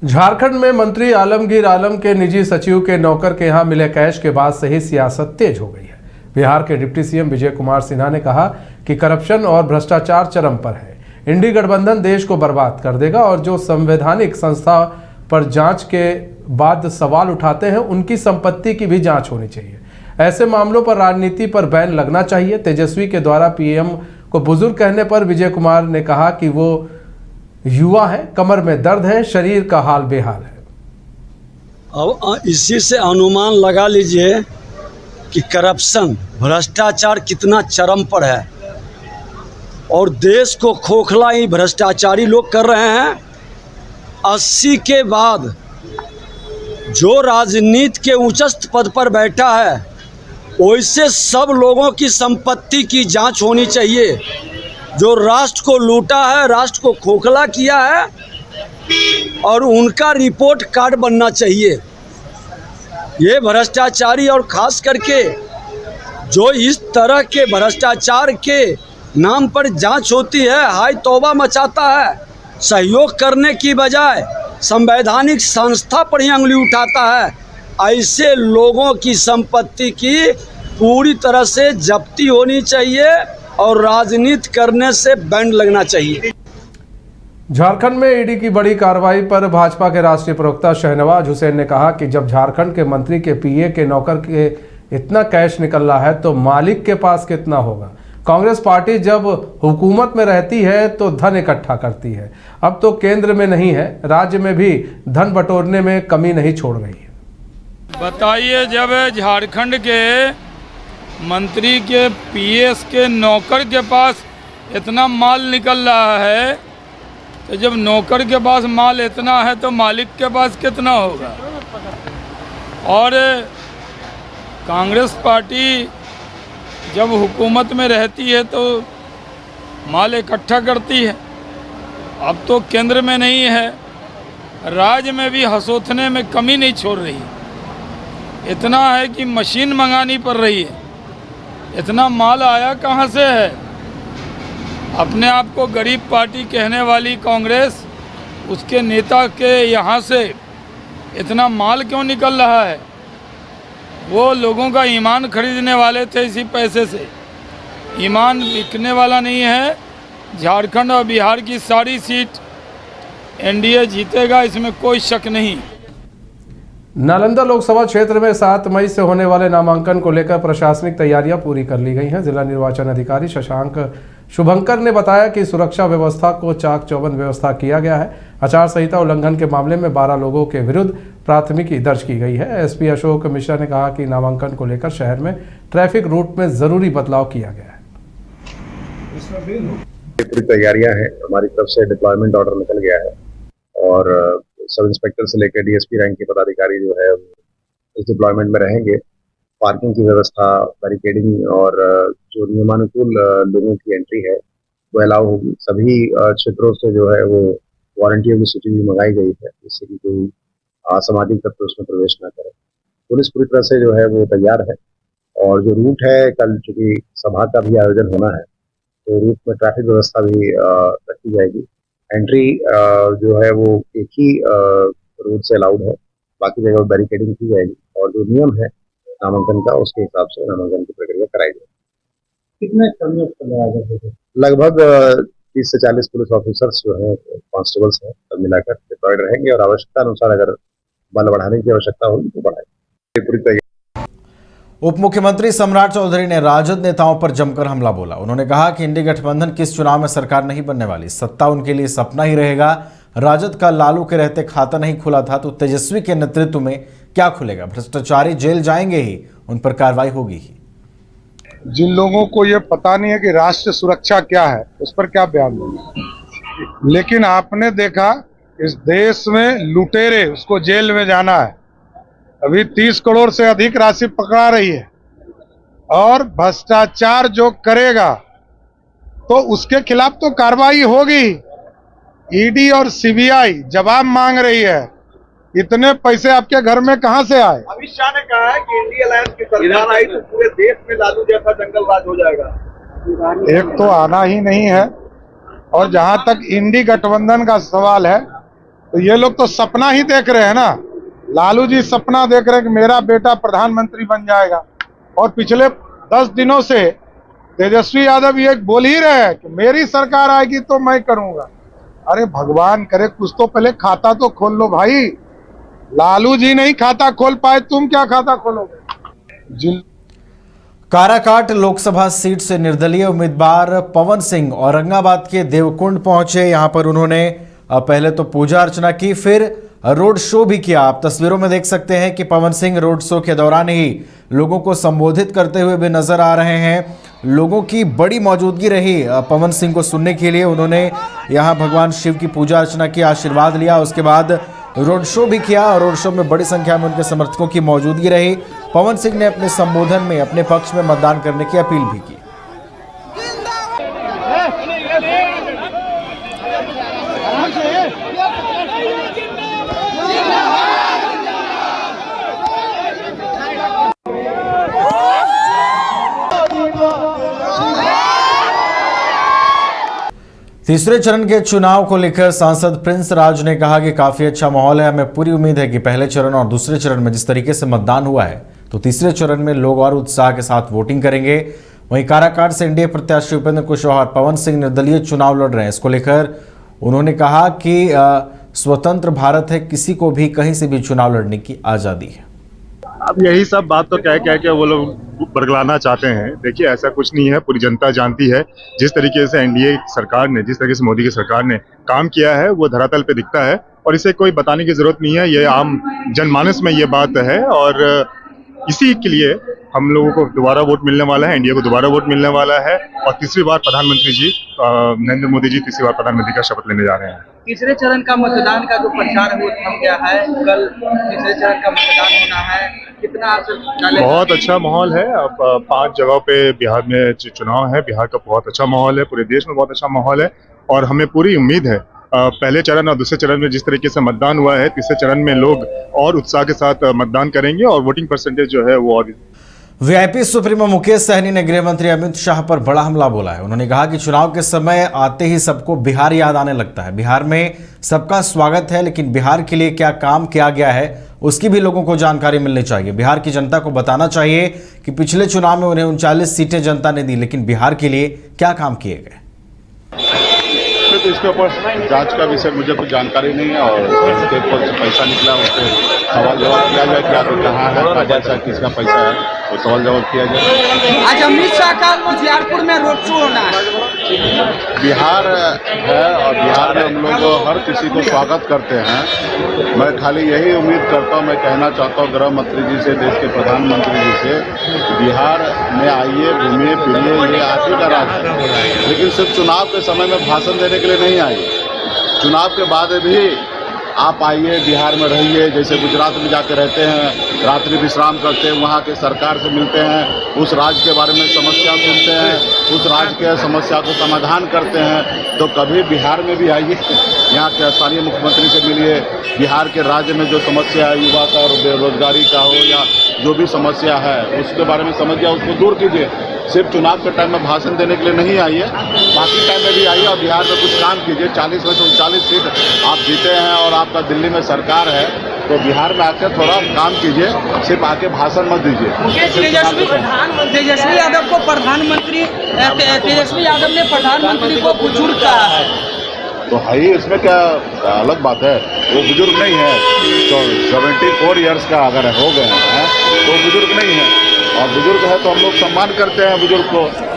झारखंड में मंत्री आलमगीर आलम के निजी सचिव के नौकर के यहां मिले कैश के बाद से ही सियासत तेज हो गई है। बिहार के डिप्टी सीएम विजय कुमार सिन्हा ने कहा कि करप्शन और भ्रष्टाचार चरम पर है। इंडी गठबंधन देश को बर्बाद कर देगा और जो संवैधानिक संस्था पर जांच के बाद सवाल उठाते हैं उनकी संपत्ति की भी जांच होनी चाहिए। ऐसे मामलों पर राजनीति पर बैन लगना चाहिए। तेजस्वी के द्वारा पीएम को बुजुर्ग कहने पर विजय कुमार ने कहा कि वो युवा है, कमर में दर्द है, शरीर का हाल बेहाल है। अब इसी से अनुमान लगा लीजिए कि करप्शन, भ्रष्टाचार कितना चरम पर है और देश को खोखला ही भ्रष्टाचारी लोग कर रहे हैं। 80 के बाद जो राजनीति के उच्चस्थ पद पर बैठा है वैसे सब लोगों की संपत्ति की जांच होनी चाहिए। जो राष्ट्र को लूटा है, राष्ट्र को खोखला किया है और उनका रिपोर्ट कार्ड बनना चाहिए। ये भ्रष्टाचारी और खास करके जो इस तरह के भ्रष्टाचार के नाम पर जांच होती है, हाय तौबा मचाता है। सहयोग करने की बजाय संवैधानिक संस्था पर ही उंगली उठाता है। ऐसे लोगों की संपत्ति की पूरी तरह से जब्ती होनी चाहिए और राजनीति करने से बैन लगना चाहिए। झारखंड में ईडी की बड़ी कार्रवाई पर भाजपा के राष्ट्रीय प्रवक्ता शहनवाज हुसैन ने कहा कि जब झारखंड के मंत्री के पीए के नौकर के इतना कैश निकल रहा है तो मालिक के पास कितना होगा। कांग्रेस पार्टी जब हुकूमत में रहती है तो धन इकट्ठा करती है, अब तो केंद्र में नहीं है, राज्य में भी धन बटोरने में कमी नहीं छोड़ रही है। बताइए, जब झारखंड के मंत्री के पीएस के नौकर के पास इतना माल निकल रहा है तो जब नौकर के पास माल इतना है तो मालिक के पास कितना होगा। और कांग्रेस पार्टी जब हुकूमत में रहती है तो माल इकट्ठा करती है, अब तो केंद्र में नहीं है, राज्य में भी हसोथने में कमी नहीं छोड़ रही। इतना है कि मशीन मंगानी पड़ रही है। इतना माल आया कहाँ से है। अपने आप को गरीब पार्टी कहने वाली कांग्रेस, उसके नेता के यहाँ से इतना माल क्यों निकल रहा है। वो लोगों का ईमान खरीदने वाले थे, इसी पैसे से ईमान बिकने वाला नहीं है। झारखंड और बिहार की सारी सीट एनडीए जीतेगा, इसमें कोई शक नहीं। नालंदा लोकसभा क्षेत्र में 7 मई से होने वाले नामांकन को लेकर प्रशासनिक तैयारियां पूरी कर ली गई हैं। जिला निर्वाचन अधिकारी शशांक शुभंकर ने बताया कि सुरक्षा व्यवस्था को चाक चौबंद व्यवस्था किया गया है। आचार संहिता उल्लंघन के मामले में 12 लोगों के विरुद्ध प्राथमिकी दर्ज की गई है। एसपी अशोक मिश्रा ने कहा कि नामांकन को लेकर शहर में ट्रैफिक रूट में जरूरी बदलाव किया गया है। पूरी तैयारियां हैं, हमारी तरफ से डिप्लॉयमेंट ऑर्डर निकल गया है और सब इंस्पेक्टर से लेकर डीएसपी रैंक के पदाधिकारी जो है इस डिप्लॉयमेंट में रहेंगे। पार्किंग की व्यवस्था, बैरिकेडिंग और जो नियमानुकूल लोगों की एंट्री है वो अलाउ होगी। सभी क्षेत्रों से जो है वो वारंटियों की सूची भी मंगाई गई है जिससे कि कोई असामाजिक तत्व उसमें प्रवेश न करे। पुलिस पूरी तरह से जो है वो तैयार है और जो रूट है, कल चूंकि सभा का भी आयोजन होना है तो रूट में ट्रैफिक व्यवस्था भी रखी जाएगी। एंट्री जो है वो एक ही रूट से अलाउड है, बाकी जगह बैरिकेडिंग की जाएगी और जो नियम है नामांकन का उसके हिसाब से नामांकन की प्रक्रिया कराई जाएगी। कितने कर्मियों लगभग 30 से 40 पुलिस ऑफिसर्स जो है, कांस्टेबल्स हैं, सब मिलाकर डिप्लॉयड रहेंगे और आवश्यकता अनुसार अगर बल बढ़ाने की आवश्यकता होगी तो बढ़ाएंगे। पूरी तैयारी। उप मुख्यमंत्री सम्राट चौधरी ने राजद नेताओं पर जमकर हमला बोला। उन्होंने कहा कि इंडी गठबंधन किस चुनाव में सरकार नहीं बनने वाली, सत्ता उनके लिए सपना ही रहेगा। राजद का लालू के रहते खाता नहीं खुला था तो तेजस्वी के नेतृत्व में क्या खुलेगा। भ्रष्टाचारी जेल जाएंगे ही, उन पर कार्रवाई होगी ही। जिन लोगों को ये पता नहीं है कि राष्ट्र सुरक्षा क्या है उस पर क्या बयान देंगे। लेकिन आपने देखा इस देश में लुटेरे, उसको जेल में जाना है। अभी 30 करोड़ से अधिक राशि पकड़ा रही है और भ्रष्टाचार जो करेगा तो उसके खिलाफ तो कार्रवाई होगी। ईडी और सीबीआई जवाब मांग रही है। इतने पैसे आपके घर में कहां से आए। अमित शाह ने कहा है कि इंडिया अलायंस की सरकार आई तो पूरे देश में लालू जैसा जंगल राज हो जाएगा। एक तो आना ही नहीं है और जहां तक इंडी गठबंधन का सवाल है, तो ये लोग तो सपना ही देख रहे हैं ना। लालू जी सपना देख रहे हैं कि मेरा बेटा प्रधानमंत्री बन जाएगा, और पिछले 10 दिनों से तेजस्वी यादव ये बोल ही रहे हैं कि मेरी सरकार आएगी तो मैं करूंगा। अरे भगवान करे, कुछ तो पहले खाता तो खोल लो भाई। लालू जी नहीं खाता खोल पाए, तुम क्या खाता खोलोगे? काराकाट लोकसभा सीट से निर्दलीय उम्मीदवार पवन सिंह औरंगाबाद के देवकुंड पहुंचे। यहां पर उन्होंने पहले तो पूजा अर्चना की, फिर रोड शो भी किया। आप तस्वीरों में देख सकते हैं कि पवन सिंह रोड शो के दौरान ही लोगों को संबोधित करते हुए भी नजर आ रहे हैं। लोगों की बड़ी मौजूदगी रही पवन सिंह को सुनने के लिए। उन्होंने यहां भगवान शिव की पूजा अर्चना की, आशीर्वाद लिया, उसके बाद रोड शो भी किया और रोड शो में बड़ी संख्या में उनके समर्थकों की मौजूदगी रही। पवन सिंह ने अपने संबोधन में अपने पक्ष में मतदान करने की अपील भी की। तीसरे चरण के चुनाव को लेकर सांसद प्रिंस राज ने कहा कि काफी अच्छा माहौल है। हमें पूरी उम्मीद है कि पहले चरण और दूसरे चरण में जिस तरीके से मतदान हुआ है तो तीसरे चरण में लोग और उत्साह के साथ वोटिंग करेंगे। वहीं काराकाट से एनडीए प्रत्याशी उपेंद्र कुशवाहा और पवन सिंह निर्दलीय चुनाव लड़ रहे हैं। इसको लेकर उन्होंने कहा कि स्वतंत्र भारत है, किसी को भी कहीं से भी चुनाव लड़ने की आजादी है। अब यही सब बात तो कह के वो लोग बरगलाना चाहते हैं। देखिए ऐसा कुछ नहीं है, पूरी जनता जानती है। जिस तरीके से एनडीए सरकार ने, जिस तरीके से मोदी की सरकार ने काम किया है वो धरातल पे दिखता है और इसे कोई बताने की जरूरत नहीं है। ये आम जनमानस में ये बात है और इसी के लिए हम लोगों को दोबारा वोट मिलने वाला है, एनडीए को दोबारा वोट मिलने वाला है और तीसरी बार प्रधानमंत्री जी नरेंद्र मोदी जी तीसरी बार प्रधानमंत्री का शपथ लेने जा रहे हैं। तीसरे चरण का मतदान का जो प्रचार है वो थम गया है, कल तीसरे चरण का मतदान होना है, कितना असर डालेगा? बहुत अच्छा माहौल है। अब 5 जगहों पे बिहार में चुनाव है। बिहार का बहुत अच्छा माहौल है, पूरे देश में बहुत अच्छा माहौल है और हमें पूरी उम्मीद है पहले चरण और दूसरे चरण में जिस तरीके से मतदान हुआ है, तीसरे चरण में लोग और उत्साह के साथ मतदान करेंगे और वोटिंग परसेंटेज जो है वो और। वीआईपी सुप्रीमो मुकेश सहनी ने गृह मंत्री अमित शाह पर बड़ा हमला बोला है। उन्होंने कहा कि चुनाव के समय आते ही सबको बिहार याद आने लगता है। बिहार में सबका स्वागत है, लेकिन बिहार के लिए क्या काम किया गया है उसकी भी लोगों को जानकारी मिलनी चाहिए। बिहार की जनता को बताना चाहिए कि पिछले चुनाव में उन्हें 39 सीटें जनता ने दी, लेकिन बिहार के लिए क्या काम किए गए। तो इसके ऊपर जांच का विषय मुझे कुछ जानकारी नहीं है और उसके ऊपर पैसा निकला उस पर सवाल जवाब किया जाए, क्या तो कहाँ है, पैसा किसका पैसा है, तो सवाल जवाब किया जाए। आज अमित शाह का उजियारपुर में रोड शो होना है। बिहार है और बिहार में हम लोग हर किसी को स्वागत करते हैं। मैं खाली यही उम्मीद करता हूँ, मैं कहना चाहता हूँ गृह मंत्री जी से, देश के प्रधानमंत्री जी से, बिहार में आइए, घूमिए फिरिए, ये आप ही का राज है। लेकिन सिर्फ चुनाव के समय में भाषण देने के लिए नहीं आइए, चुनाव के बाद भी आप आइए, बिहार में रहिए। जैसे गुजरात में जाके रहते हैं, रात्रि विश्राम करते हैं, वहाँ के सरकार से मिलते हैं, उस राज्य के बारे में समस्या सुनते हैं, उस राज्य के समस्या को समाधान करते हैं। तो कभी बिहार में भी आइए, यहाँ के स्थानीय मुख्यमंत्री से मिलिए। बिहार के राज्य में जो समस्या है, युवा का बेरोजगारी का हो या जो भी समस्या है उसके बारे में समझिए, उसको दूर कीजिए। सिर्फ चुनाव के टाइम में भाषण देने के लिए नहीं आइए, बाकी टाइम में भी आइए और बिहार में कुछ काम कीजिए। 40 में से 39 सीट आप जीते हैं और आपका दिल्ली में सरकार है, तो बिहार में आकर थोड़ा काम कीजिए, सिर्फ आके भाषण मत दीजिए। तेजस्वी यादव को प्रधानमंत्री, तेजस्वी यादव ने प्रधानमंत्री को बुजुर्ग कहा है, तो है ही, इसमें क्या अलग बात है? वो बुजुर्ग नहीं है, तो 74 ईयर्स का अगर हो गए हैं तो बुजुर्ग नहीं है, और बुजुर्ग है तो हम लोग सम्मान करते हैं बुजुर्ग को।